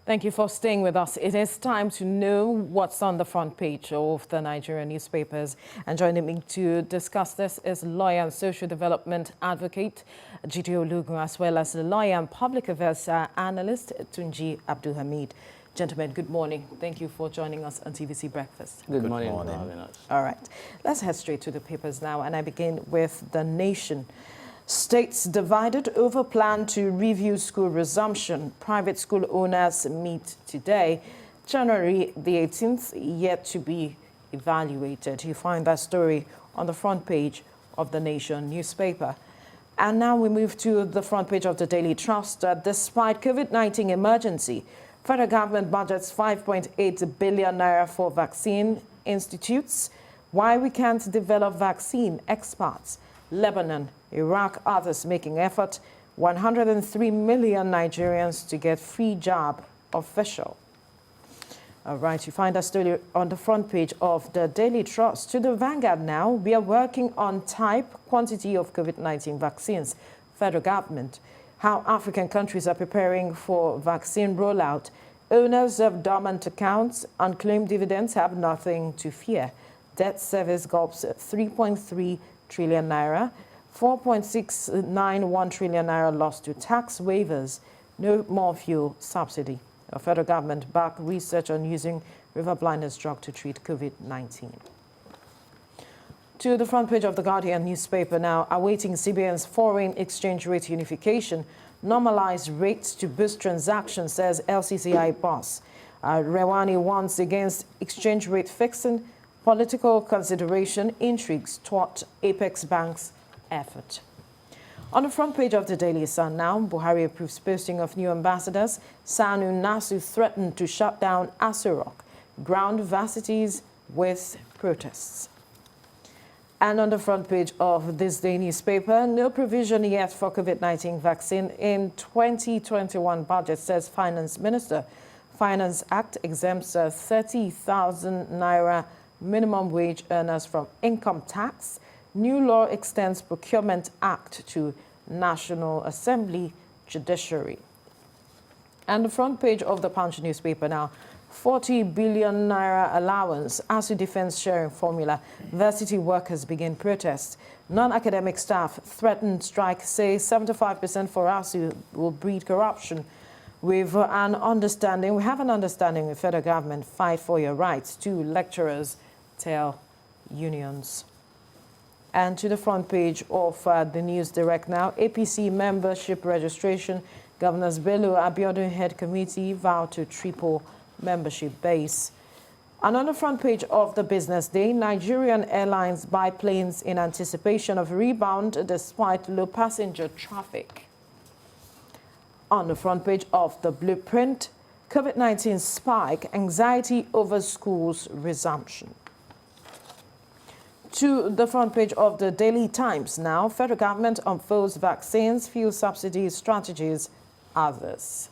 Thank you for staying with us. It is time to know what's on the front page of the Nigerian newspapers. And joining me to discuss this is lawyer and social development advocate Jide Olugun, as well as the lawyer and public affairs analyst Tunji Abdulhamid. Gentlemen, good morning. Thank you for joining us on TVC Breakfast. Good morning. For having us. All right. Let's head straight to the papers now, and I begin with The Nation. States divided over plan to review school resumption. Private school owners meet today. January the 18th, yet to be evaluated. You find that story on the front page of The Nation newspaper. And now we move to the front page of the Daily Trust. Despite COVID-19 emergency, federal government budgets 5.8 billion naira for vaccine institutes. Why we can't develop vaccine, experts. Lebanon, Iraq, others making effort. 103 million Nigerians to get free jab official. All right, you find that story on the front page of the Daily Trust. To the Vanguard now, we are working on type, quantity of COVID-19 vaccines. Federal government, how African countries are preparing for vaccine rollout. Owners of dormant accounts, unclaimed dividends have nothing to fear. Debt service gulps 3.3 trillion naira, 4.691 trillion naira lost to tax waivers, no more fuel subsidy. The federal government back research on using river blindness drug to treat COVID-19. To the front page of the Guardian newspaper now, awaiting CBN's foreign exchange rate unification, normalized rates to boost transactions, says LCCI boss. Rewani warns against exchange rate fixing. Political consideration intrigues thwart Apex Bank's effort. On the front page of the Daily Sun now, Buhari approves posting of new ambassadors. Sanu Nasu threatened to shut down Aso Rock. Ground varsities with protests. And on the front page of this day newspaper, no provision yet for COVID-19 vaccine in 2021 budget, says Finance Minister. Finance Act exempts 30,000 naira minimum wage earners from income tax. New law extends Procurement Act to National Assembly Judiciary. And the front page of the Punch newspaper now, 40 billion naira allowance, ASU defense sharing formula, varsity workers begin protests. Non-academic staff threaten strike, say 75% for ASU will breed corruption. We have an understanding with federal government, fight for your rights. Two lecturers tell unions. And to the front page of the News Direct now, APC membership registration, Governors Bello Abiodun head committee vow to triple membership base. And on the front page of the Business Day, Nigerian airlines buy planes in anticipation of rebound despite low passenger traffic. On the front page of the Blueprint, COVID-19 spike, anxiety over schools resumption. To the front page of the Daily Times now, federal government unfolds vaccines, fuel subsidies, strategies, others.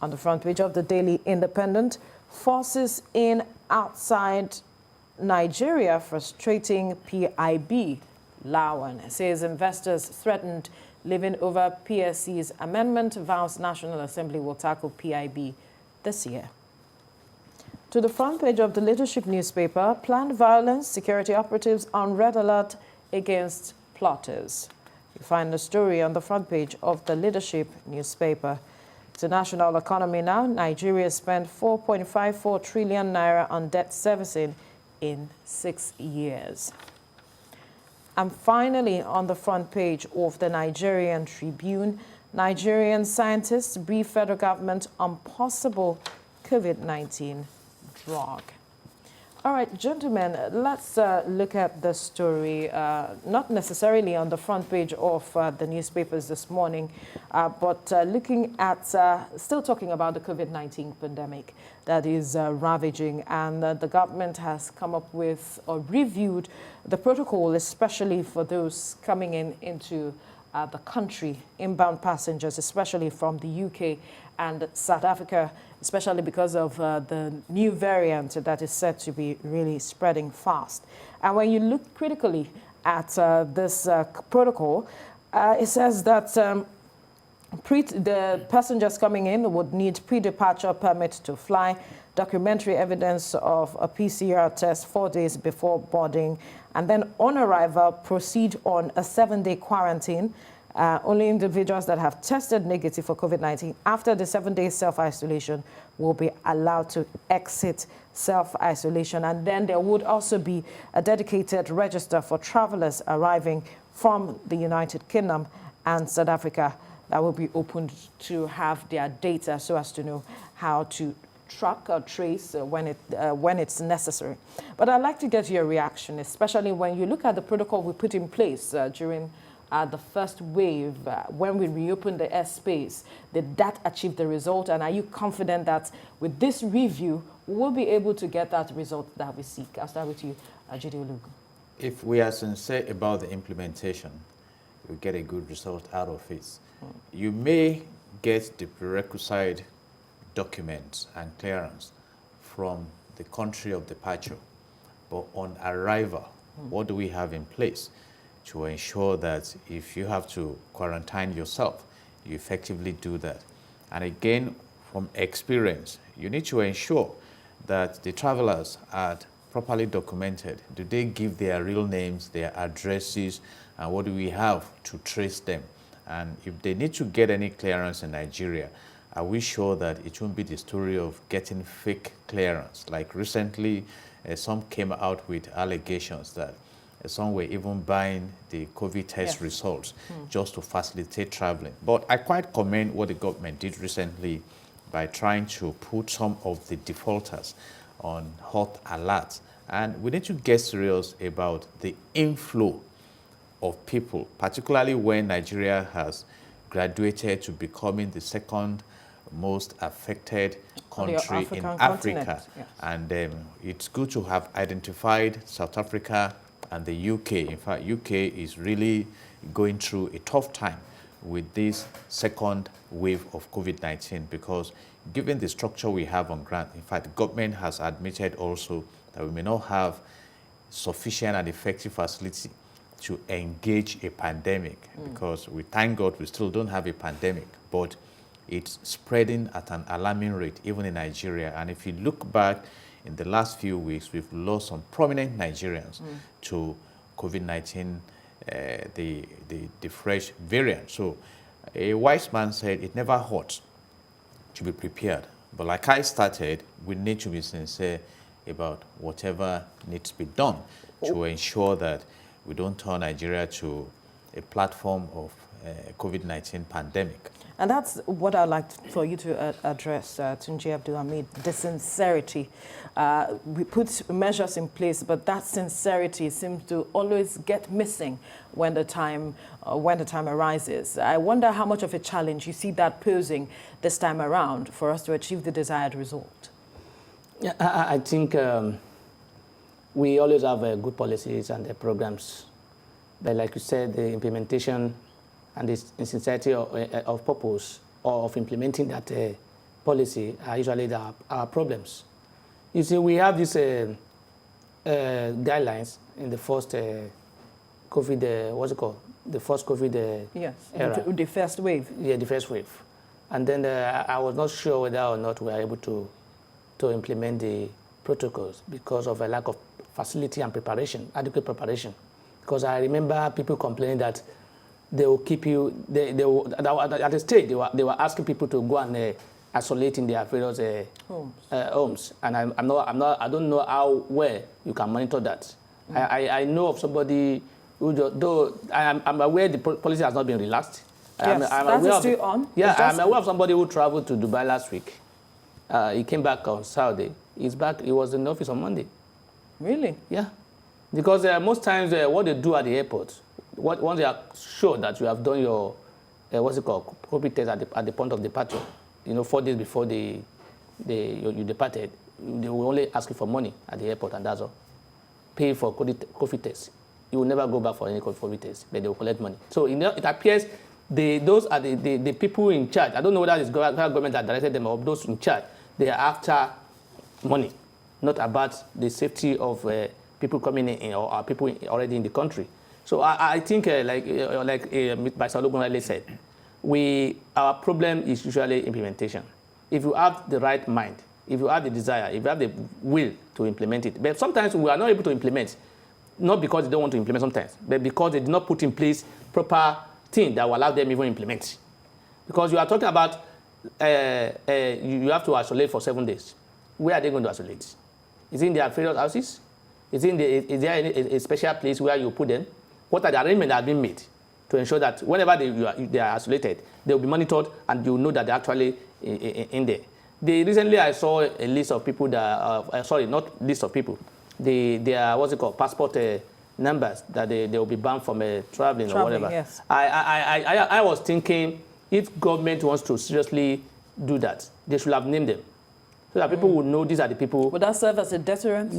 On the front page of the Daily Independent, forces in outside Nigeria frustrating PIB. Lawan says investors threatened living over PSC's amendment, vows National Assembly will tackle PIB this year. To the front page of the Leadership newspaper, planned violence, security operatives on red alert against plotters. You find the story on the front page of the Leadership newspaper. The national economy now, Nigeria spent 4.54 trillion naira on debt servicing in 6 years. And finally, on the front page of the Nigerian Tribune, Nigerian scientists brief federal government on possible COVID-19 drug. All right, gentlemen, let's look at the story, not necessarily on the front page of the newspapers this morning, but looking at, still talking about the COVID-19 pandemic that is ravaging, and the government has come up with or reviewed the protocol, especially for those coming into the country, inbound passengers, especially from the UK and South Africa, especially because of the new variant that is said to be really spreading fast. And when you look critically at this protocol, it says that The passengers coming in would need pre-departure permit to fly, documentary evidence of a PCR test 4 days before boarding, and then on arrival, proceed on a 7-day quarantine. Only individuals that have tested negative for COVID-19 after the 7-day self-isolation will be allowed to exit self-isolation. And then there would also be a dedicated register for travelers arriving from the United Kingdom and South Africa that will be opened to have their data so as to know how to track or trace when it's necessary. But I'd like to get your reaction, especially when you look at the protocol we put in place during the first wave, when we reopened the airspace. Did that achieve the result? And are you confident that with this review, we'll be able to get that result that we seek? I'll start with you, Jide Olugu. If we are sincere about the implementation, we get a good result out of it. You may get the prerequisite documents and clearance from the country of departure, but on arrival, what do we have in place to ensure that if you have to quarantine yourself, you effectively do that? And again, from experience, you need to ensure that the travelers are properly documented. Do they give their real names, their addresses, and what do we have to trace them? And if they need to get any clearance in Nigeria, are we sure that it won't be the story of getting fake clearance? Like recently, some came out with allegations that some were even buying the COVID test results just to facilitate traveling. But I quite commend what the government did recently by trying to put some of the defaulters on hot alert. And we need to get serious about the inflow of people, particularly when Nigeria has graduated to becoming the second most affected country in Africa. Yes. And it's good to have identified South Africa and the UK. In fact, UK is really going through a tough time with this second wave of COVID-19 because given the structure we have on ground, in fact, the government has admitted also that we may not have sufficient and effective facility to engage a pandemic because we thank God we still don't have a pandemic, but it's spreading at an alarming rate, even in Nigeria. And if you look back in the last few weeks, we've lost some prominent Nigerians to COVID-19, the fresh variant. So a wise man said, it never hurts to be prepared. But like I started, we need to be sincere about whatever needs to be done to ensure that we don't turn Nigeria to a platform of COVID-19 pandemic. And that's what I'd like for you to address, Tunji Abdulhamid, the sincerity. We put measures in place, but that sincerity seems to always get missing when the time arises. I wonder how much of a challenge you see that posing this time around for us to achieve the desired result. Yeah, I think we always have good policies and programs, but like you said, the implementation and the sincerity of purpose or of implementing that policy are usually our problems. You see, we have these guidelines in the first COVID, what's it called? The first COVID yes, era. The first wave. Yeah, the first wave. And then I was not sure whether or not we were able to implement the protocols because of a lack of facility and preparation, adequate preparation. Because I remember people complaining that they will keep you, at the stage, they were asking people to go and isolate in their various homes. And I don't know how well you can monitor that. I know of somebody who, though I'm aware the policy has not been relaxed. Yes, that is still on. Yeah, I'm aware of somebody who traveled to Dubai last week. He came back on Saturday. He's back. He was in the office on Monday. Really? Yeah. Because most times what they do at the airport, once they are sure that you have done your, COVID test at the point of departure, 4 days before you departed, they will only ask you for money at the airport, and that's all. Pay for COVID test. You will never go back for any COVID test, but they will collect money. So it appears those are the people in charge. I don't know whether it's government that directed them or those in charge. They are after money, not about the safety of people coming in or people already in the country. So I think, like Mr. Olugun said, our problem is usually implementation. If you have the right mind, if you have the desire, if you have the will to implement it. But sometimes we are not able to implement, not because they don't want to implement sometimes, but because they did not put in place proper thing that will allow them even implement. Because you are talking about you have to isolate for 7 days. Where are they going to isolate? Is it in their various houses? Is there a special place where you put them? What are the arrangements that have been made to ensure that whenever they are isolated, they will be monitored and you know that they're actually in there? Recently, I saw a list of people that, sorry, not list of people. They are, what's it called, passport numbers that they will be banned from traveling or whatever. Yes. I was thinking if government wants to seriously do that, they should have named them so that people would know these are the people. Would that serve as a deterrent?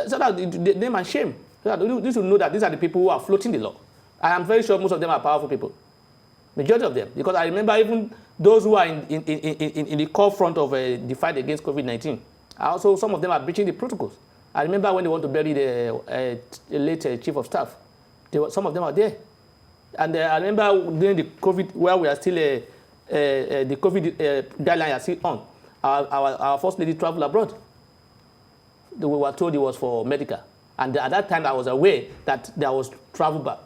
So that the name and shame. So that they should know that these are the people who are floating the law. I am very sure most of them are powerful people. Majority of them. Because I remember even those who are in the core front of the fight against COVID-19. Also, some of them are breaching the protocols. I remember when they want to bury the late chief of staff. Some of them are there. And I remember during the COVID, where we are still, the COVID guidelines are still on, our first lady traveled abroad. We were told it was for medical. And at that time, I was aware that there was travel ban.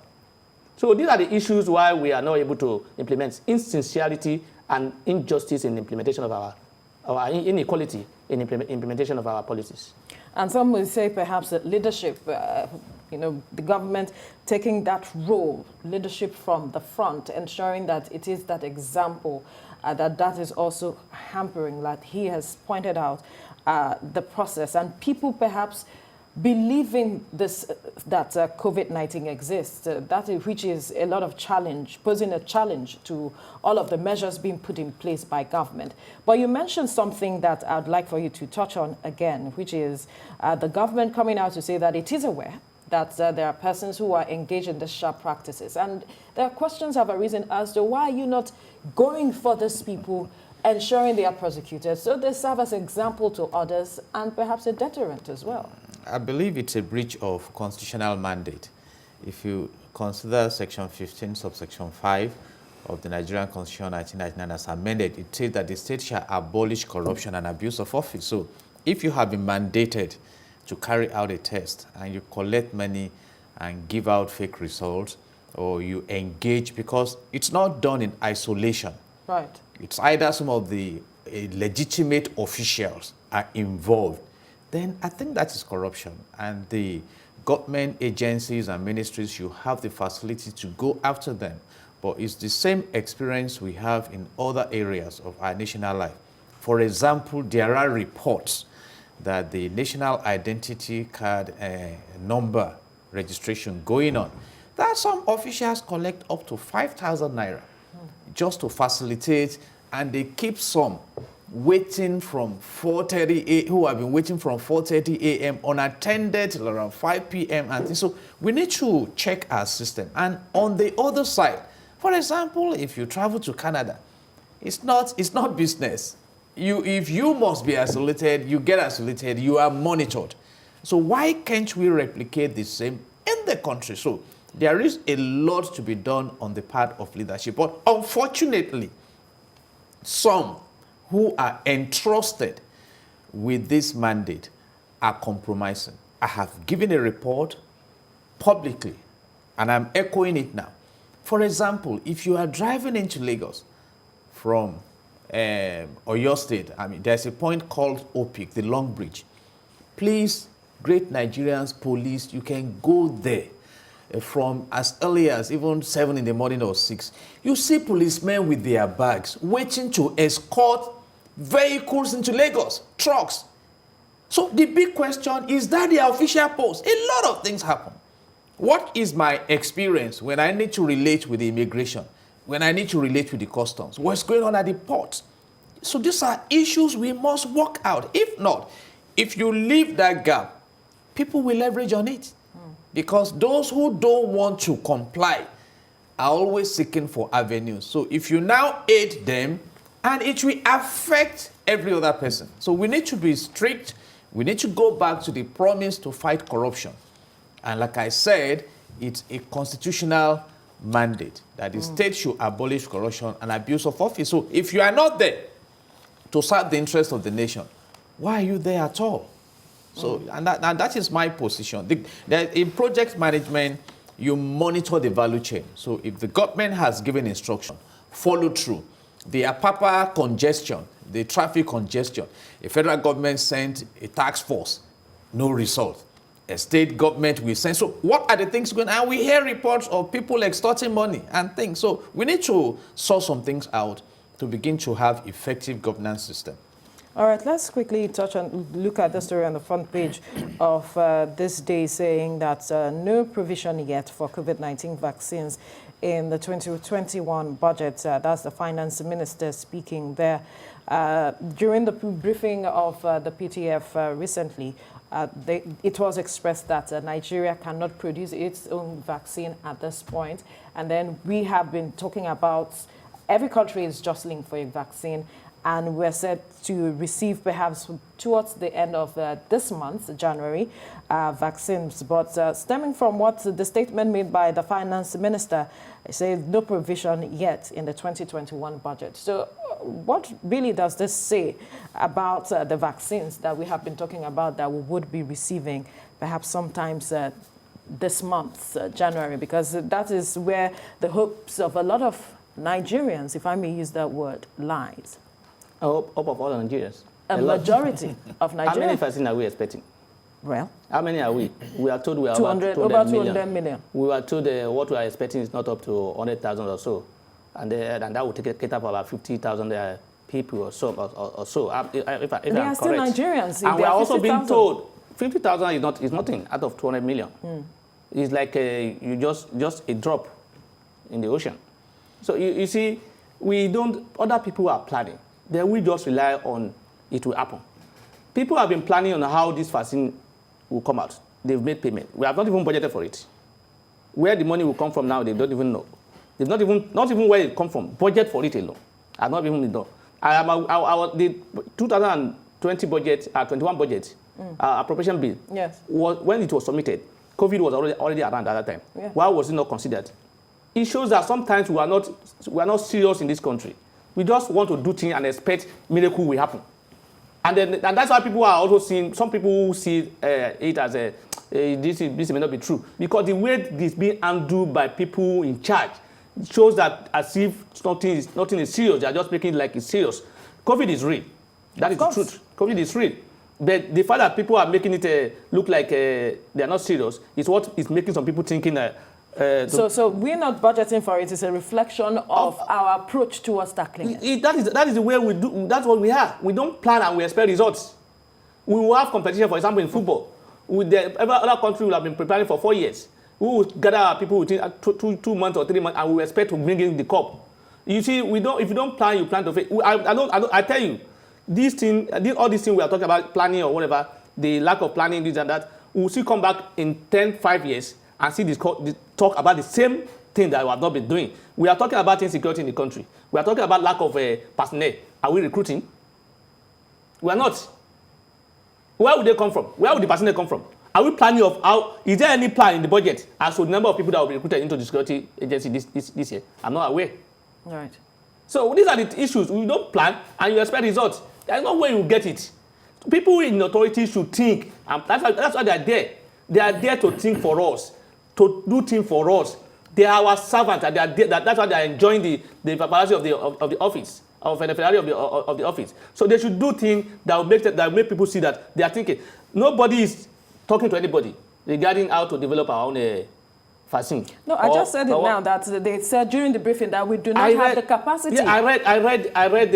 So these are the issues why we are not able to implement insincerity and injustice in the implementation of our inequality in implementation of our policies. And some will say perhaps that leadership, the government taking that role, leadership from the front, ensuring that it is that example, that is also hampering, like he has pointed out, the process. And people perhaps believing this, that COVID-19 exists, which is a lot of challenge, posing a challenge to all of the measures being put in place by government. But you mentioned something that I'd like for you to touch on again, which is the government coming out to say that it is aware that there are persons who are engaged in these sharp practices. And there are questions have arisen as to why are you not going for these people, ensuring they are prosecuted, so they serve as example to others and perhaps a deterrent as well. I believe it's a breach of constitutional mandate. If you consider Section 15, subsection 5 of the Nigerian Constitution 1999 as amended, it says that the state shall abolish corruption and abuse of office. So if you have been mandated to carry out a test and you collect money and give out fake results, or you engage, because it's not done in isolation. Right. It's either some of the legitimate officials are involved, then I think that is corruption. And the government agencies and ministries should have the facility to go after them. But it's the same experience we have in other areas of our national life. For example, there are reports that the national identity card number registration going on, that some officials collect up to 5,000 naira just to facilitate, and they keep some waiting from 4:30 who have been waiting from 4:30 a.m. unattended till around 5 p.m. and things. So we need to check our system. And on the other side, for example, if you travel to Canada, it's not business. If you must be isolated, you get isolated, you are monitored. So why can't we replicate the same in the country? So there is a lot to be done on the part of leadership. But unfortunately, some who are entrusted with this mandate are compromising. I have given a report publicly, and I'm echoing it now. For example, if you are driving into Lagos from Oyo State, there's a point called OPIC, the Long Bridge. Please, great Nigerians, police, you can go there from as early as even 7 in the morning or 6. You see policemen with their bags waiting to escort vehicles into Lagos, trucks. So the big question is that the official post? A lot of things happen. What is my experience when I need to relate with the immigration, when I need to relate with the customs? What's going on at the ports? So these are issues we must work out. If not, if you leave that gap, people will leverage on it. Because those who don't want to comply are always seeking for avenues. So if you now aid them, and it will affect every other person. So we need to be strict. We need to go back to the promise to fight corruption. And like I said, it's a constitutional mandate that the state should abolish corruption and abuse of office. So if you are not there to serve the interest of the nation, why are you there at all? So, and that is my position. In project management, you monitor the value chain. So if the government has given instruction, follow through. The Apapa congestion, the traffic congestion, a federal government sent a task force, no result. A state government will send. So what are the things going on? And we hear reports of people extorting money and things. So we need to sort some things out to begin to have effective governance system. All right, let's quickly touch on, look at the story on the front page of this day, saying that no provision yet for COVID-19 vaccines in the 2021 budget. That's the finance minister speaking there. During the briefing of the PTF recently, it was expressed that Nigeria cannot produce its own vaccine at this point. And then we have been talking about every country is jostling for a vaccine. And we're set to receive perhaps towards the end of this month, January, vaccines. But stemming from what the statement made by the finance minister, it says no provision yet in the 2021 budget. So what really does this say about the vaccines that we have been talking about that we would be receiving perhaps sometimes this month, January? Because that is where the hopes of a lot of Nigerians, if I may use that word, lies. Hope of all Nigerians. A majority of Nigerians. How many vaccines are we expecting? Well, how many are we? We are told we are 200, over 200 million. We were told what we are expecting is not up to 100,000 or so. And that will cater for about 50,000 people or so. If they I'm are still correct. Nigerians. And we are also being told 50,000 is nothing out of 200 million. It's like just a drop in the ocean. So you see, other people are planning. Then we just rely on it will happen. People have been planning on how this vaccine will come out. They've made payment. We have not even budgeted for it. Where the money will come from now, they don't even know. They've not even where it come from. Budget for it alone. I've not even been done. The 2020 budget, 21 budget, appropriation bill, yes, when it was submitted, COVID was already around at that time. Yeah. Why was it not considered? It shows that sometimes we are not serious in this country. We just want to do things and expect miracle will happen. And that's why people are also seeing, some people see it as this may not be true. Because the way this is being handled by people in charge shows that as if nothing is serious. They are just making it like it's serious. COVID is real. That is the truth. COVID is real. But the fact that people are making it look like they are not serious is what is making some people thinking so we're not budgeting for it. It's a reflection of our approach towards tackling it. That is the way we do. That's what we are. We don't plan and we expect results. We will have competition, for example, in football. Every other country will have been preparing for 4 years. We will gather our people within 2 months or 3 months, and we will expect to bring in the cup. You see, we don't. If you don't plan, you plan to fail. I tell you, all these things we are talking about, planning or whatever, the lack of planning, this and that, we will still come back in 5 years and see talk about the same thing that we have not been doing. We are talking about insecurity in the country. We are talking about lack of personnel. Are we recruiting? We are not. Where would they come from? Where would the personnel come from? Are we planning of how? Is there any plan in the budget as to the number of people that will be recruited into the security agency this year? I'm not aware. All right. So these are the issues. We don't plan and you expect results. There's no way you get it. People in authority should think. And that's why they are there. They are there to think for us, to do things for us. They are our servants, and they are there, that's why they are enjoying the paparazzi of the office, of the Ferrari of the office. So they should do things that will make people see that they are thinking. Nobody is talking to anybody regarding how to develop our own vaccine. No, I just said it now that they said during the briefing that we do not have the capacity. Yeah, I read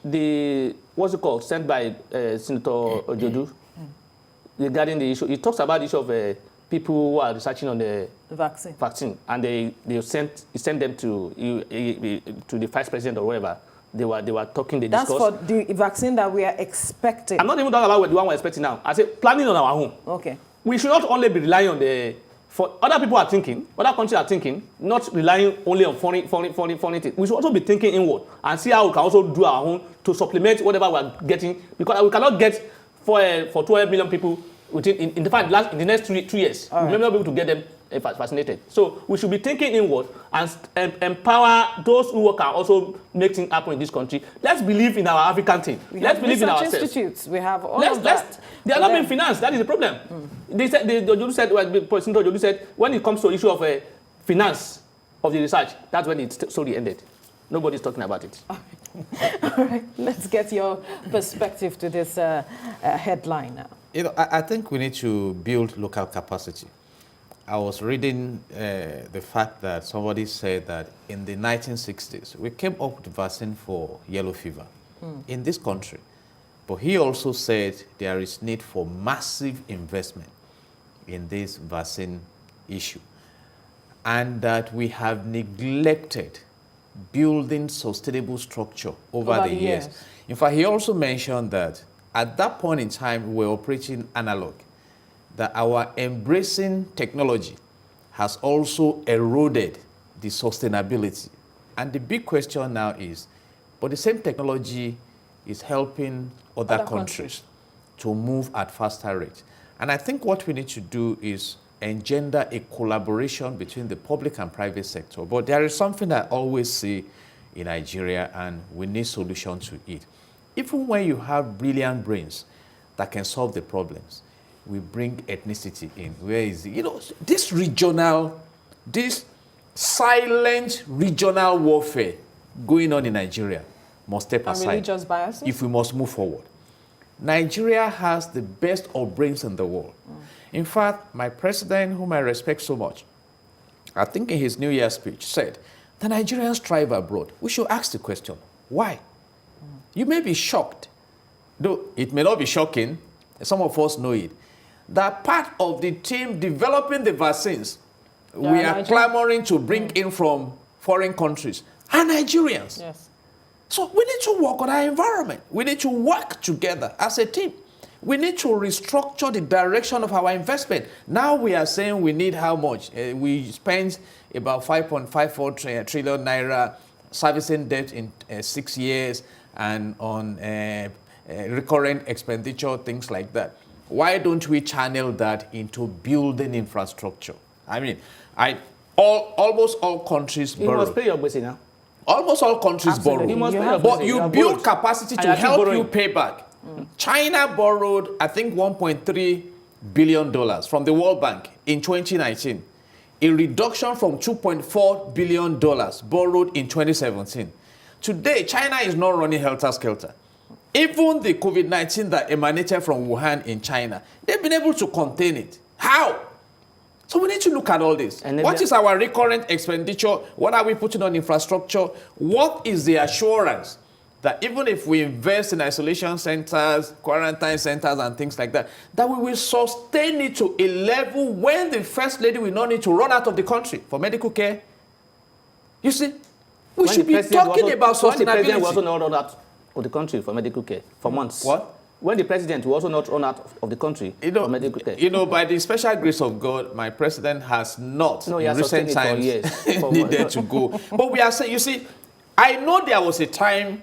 the what's it called, sent by Senator Ojodu regarding the issue. He talks about the issue of people who are researching on the vaccine, and he sent them to the vice president or whatever. They were talking. They discussed. That's for the vaccine that we are expecting. I'm not even talking about the one we're expecting now. I say planning on our own. Okay. We should not only be relying on for other people are thinking, other countries are thinking, not relying only on foreign things. We should also be thinking inward and see how we can also do our own to supplement whatever we are getting, because we cannot get for 12 million people in the next 3 years. We'll not be able to get them vaccinated. So we should be thinking inward and empower those who can also make things happen in this country. Let's believe in our African thing. Let's believe in ourselves. Institutes. We have all of that. They are not being financed. That is the problem. They said, President Ojodu said, when it comes to the issue of finance of the research, that's when it slowly ended. Nobody's talking about it. All right, let's get your perspective to this headline now. I think we need to build local capacity. I was reading the fact that somebody said that in the 1960s, we came up with vaccine for yellow fever in this country. But he also said there is need for massive investment in this vaccine issue, and that we have neglected building sustainable structure over the years. In fact, he also mentioned that at that point in time, we were operating analog, that our embracing technology has also eroded the sustainability. And the big question now is, but the same technology is helping other countries to move at faster rates. And I think what we need to do is engender a collaboration between the public and private sector. But there is something I always see in Nigeria, and we need solutions to it. Even when you have brilliant brains that can solve the problems, we bring ethnicity in. Where is it? This silent regional warfare going on in Nigeria must step aside. And religious biases? If we must move forward. Nigeria has the best of brains in the world. In fact, my president, whom I respect so much, I think in his New Year speech said, the Nigerians thrive abroad. We should ask the question, why? You may be shocked, though it may not be shocking, some of us know it, that part of the team developing the vaccines we are clamoring to bring in from foreign countries are Nigerians. Yes. So we need to work on our environment. We need to work together as a team. We need to restructure the direction of our investment. Now we are saying we need how much? We spent about 5.54 trillion naira servicing debt in 6 years and on recurrent expenditure, things like that. Why don't we channel that into building infrastructure? I mean, almost all countries borrow. You must pay your blessing now. Almost all countries borrow. But you build capacity to help you pay back. China borrowed, I think, $1.3 billion from the World Bank in 2019. A reduction from $2.4 billion borrowed in 2017. Today, China is not running helter-skelter. Even the Covid-19 that emanated from Wuhan in China, they've been able to contain it. How? So we need to look at all this. What is our recurrent expenditure? What are we putting on infrastructure? What is the assurance that even if we invest in isolation centers, quarantine centers, and things like that, that we will sustain it to a level when the First Lady will not need to run out of the country for medical care? You see, we should be talking about sustainability. When the president will also not run out of the country for medical care for months. What? When the president will also not run out of the country for medical care. By the special grace of God, my president has not in recent times needed to go. But we are saying, you see, I know there was a time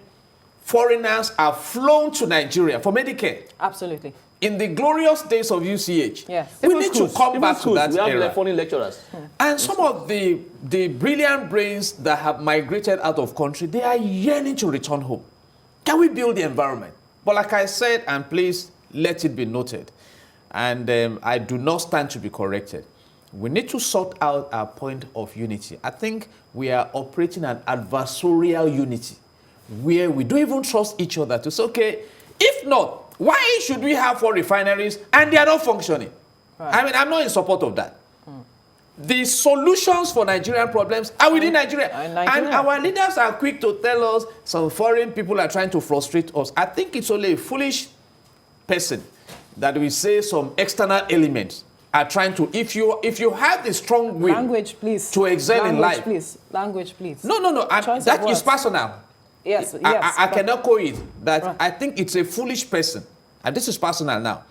foreigners are flown to Nigeria for Medicare. Absolutely. In the glorious days of UCH. Yes. We need to come back to that era. We have foreign lecturers. And some of the brilliant brains that have migrated out of country, they are yearning to return home. Can we build the environment? But like I said, and please let it be noted, and I do not stand to be corrected, we need to sort out our point of unity. I think we are operating an adversarial unity where we don't even trust each other to say, okay, if not, why should we have 4 refineries and they are not functioning? Right. I mean, I'm not in support of that. The solutions for Nigerian problems are within Nigeria. And our leaders are quick to tell us some foreign people are trying to frustrate us. I think it's only a foolish person that will say some external elements are trying to, if you have the strong will to excel in life. Language, please. No. That is personal. Yes. I cannot call it that. Right. I think it's a foolish person, and this is personal now,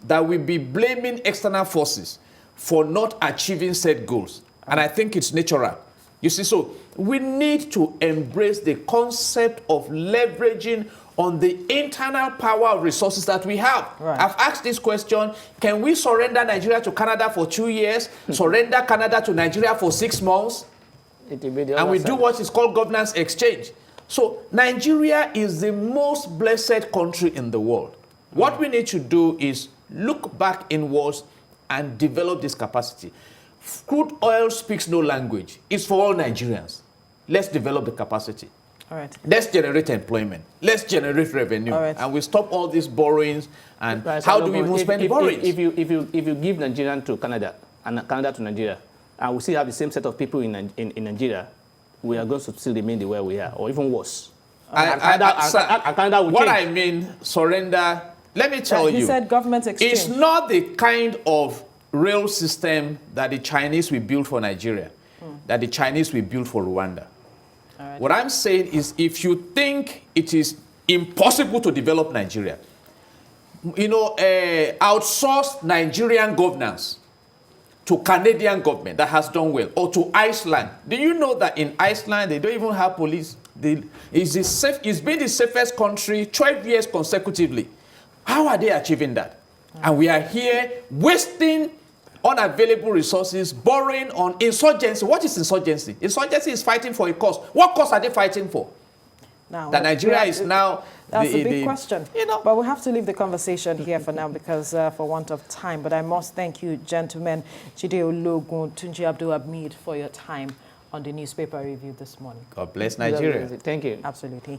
that will be blaming external forces for not achieving said goals. And I think it's natural. You see, so we need to embrace the concept of leveraging on the internal power of resources that we have. Right. I've asked this question, can we surrender Nigeria to Canada for 2 years, surrender Canada to Nigeria for 6 months, It will be the and we other do side. what is called governance exchange? So Nigeria is the most blessed country in the world. What we need to do is look back inwards and develop this capacity. Crude oil speaks no language. It's for all Nigerians. Let's develop the capacity. All right. Let's generate employment. Let's generate revenue. All right. And we stop all these borrowings. And Right, how so do we even if- spend if, the borrowings? If you give Nigerian to Canada and Canada to Nigeria, and we still have the same set of people in Nigeria, we are going to still remain the way we are, or even worse. And Canada will what change. I mean, surrender, let me tell He you, said government exchange. it's not the kind of rail system that the Chinese will build for Nigeria, that the Chinese will build for Rwanda. All right. What I'm saying is, if you think it is impossible to develop Nigeria, outsource Nigerian governance to Canadian government that has done well, or to Iceland. Do you know that in Iceland, they don't even have police? It's been the safest country 12 years consecutively. How are they achieving that? And we are here wasting unavailable resources, borrowing on insurgency. What is insurgency? Insurgency is fighting for a cause. What cause are they fighting for? Now, That Nigeria is now... That's a big question. You know. But we have to leave the conversation here for now because for want of time. But I must thank you, gentlemen, Chide Ologun, Tunji Abdul-Hamid, for your time on the newspaper review this morning. God bless Nigeria. Thank you. Absolutely.